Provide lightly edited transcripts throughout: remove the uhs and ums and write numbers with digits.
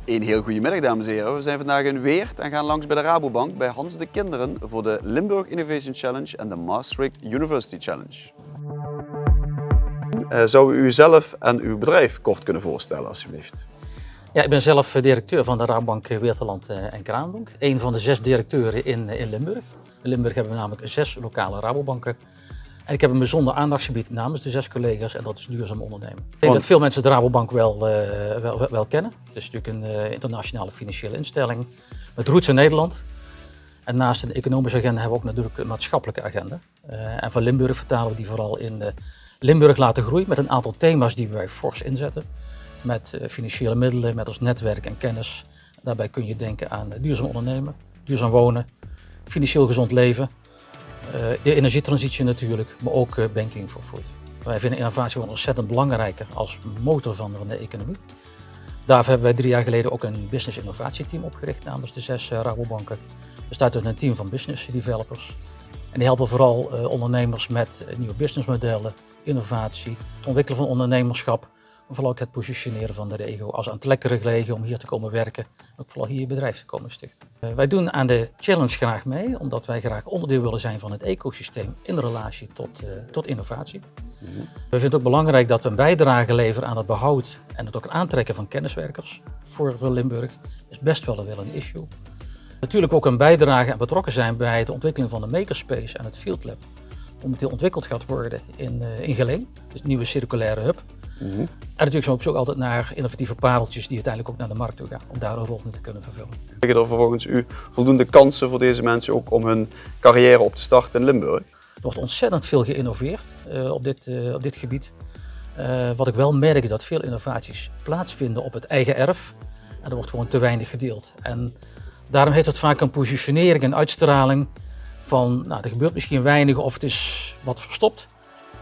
Een heel goede middag, dames en heren. We zijn vandaag in Weert en gaan langs bij de Rabobank bij Hans de Kinderen voor de Limburg Innovation Challenge en de Maastricht University Challenge. Zou u uzelf en uw bedrijf kort kunnen voorstellen, alsjeblieft? Ja, ik ben zelf directeur van de Rabobank Weerterland en Kralendonk. Een van de 6 directeuren in Limburg. In Limburg hebben we namelijk 6 lokale Rabobanken. En ik heb een bijzonder aandachtsgebied namens de 6 collega's en dat is duurzaam ondernemen. Ik denk dat veel mensen de Rabobank wel kennen. Het is natuurlijk een internationale financiële instelling met roots in Nederland. En naast een economische agenda hebben we ook natuurlijk een maatschappelijke agenda. En van Limburg vertalen we die vooral in Limburg laten groeien met een aantal thema's die wij fors inzetten. Met financiële middelen, met ons netwerk en kennis. Daarbij kun je denken aan duurzaam ondernemen, duurzaam wonen, financieel gezond leven. De energietransitie natuurlijk, maar ook banking for food. Wij vinden innovatie gewoon ontzettend belangrijk als motor van de economie. Daarvoor hebben wij 3 jaar geleden ook een business innovatieteam opgericht namens de 6 Rabobanken. We staan uit een team van business developers. En die helpen vooral ondernemers met nieuwe businessmodellen, innovatie, het ontwikkelen van ondernemerschap. Maar vooral ook het positioneren van de regio als aantrekkelijk regio om hier te komen werken. Ook vooral hier je bedrijf te komen stichten. Wij doen aan de challenge graag mee, omdat wij graag onderdeel willen zijn van het ecosysteem in relatie tot innovatie. We vinden het ook belangrijk dat we een bijdrage leveren aan het behoud en het ook aantrekken van kenniswerkers. Voor Limburg is best wel een issue. Natuurlijk ook een bijdrage en betrokken zijn bij de ontwikkeling van de makerspace en het Field Lab. Momenteel ontwikkeld gaat worden in Geleen, dus een nieuwe circulaire hub. En natuurlijk zijn we op zoek altijd naar innovatieve pareltjes die uiteindelijk ook naar de markt toe gaan, om daar een rol in te kunnen vervullen. Liggen er volgens u voldoende kansen voor deze mensen ook om hun carrière op te starten in Limburg? Er wordt ontzettend veel geïnnoveerd op dit gebied. Wat ik wel merk is dat veel innovaties plaatsvinden op het eigen erf en er wordt gewoon te weinig gedeeld. En daarom heeft het vaak een positionering en uitstraling van, nou, er gebeurt misschien weinig of het is wat verstopt.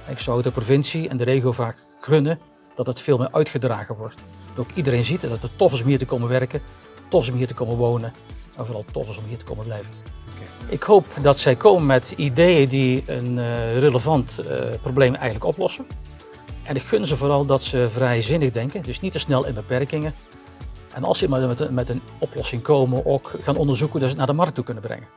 Ik zou de provincie en de regio vaak gunnen dat het veel meer uitgedragen wordt. Dat ook iedereen ziet dat het tof is om hier te komen werken, tof is om hier te komen wonen en vooral tof is om hier te komen blijven. Ik hoop dat zij komen met ideeën die een relevant probleem eigenlijk oplossen. En ik gun ze vooral dat ze vrijzinnig denken, dus niet te snel in beperkingen. En als ze met een oplossing komen, ook gaan onderzoeken hoe ze het naar de markt toe kunnen brengen.